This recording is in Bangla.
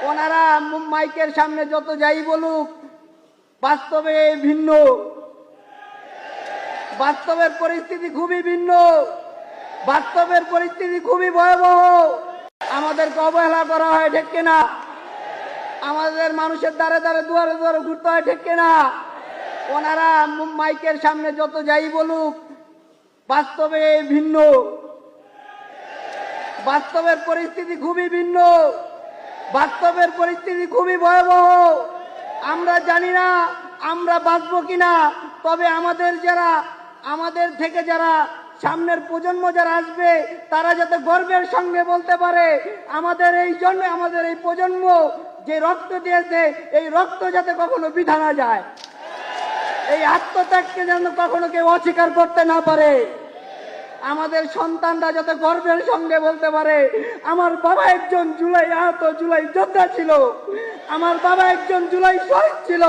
ওনারা মাইকের সামনে যত যাই বলুক, বাস্তবে ভিন্ন। বাস্তবের পরিস্থিতি খুবই ভিন্ন। বাস্তবের পরিস্থিতি খুবই ভয়াবহ। আমাদেরকে অবহেলা করা হয়, ঠিক কিনা? আমাদের মানুষের দ্বারে দ্বারে দুয়ারে দুয়ারে ঘুরতে হয়, ঠিক কিনা? ওনারা মাইকের সামনে যত যাই বলুক, বাস্তবে ভিন্ন। বাস্তবের পরিস্থিতি খুবই ভিন্ন। বাস্তবের পরিস্থিতি খুবই ভয়াবহ। আমরা জানি না আমরা বাঁচবো কিনা, তবে আমাদের থেকে যারা সামনের প্রজন্ম যারা আসবে, তারা যাতে গর্বের সঙ্গে বলতে পারে আমাদের এই প্রজন্ম যে রক্ত দিয়েছে, এই রক্ত যাতে কখনো বৃথা না যায়, এই আত্মত্যাগকে যেন কখনো কেউ অস্বীকার করতে না পারে। আমাদের সন্তানরা যাতে গর্বের সঙ্গে বলতে পারে আমার বাবা একজন জুলাই যোদ্ধা ছিল, আমার বাবা একজন জুলাই শহীদ ছিল।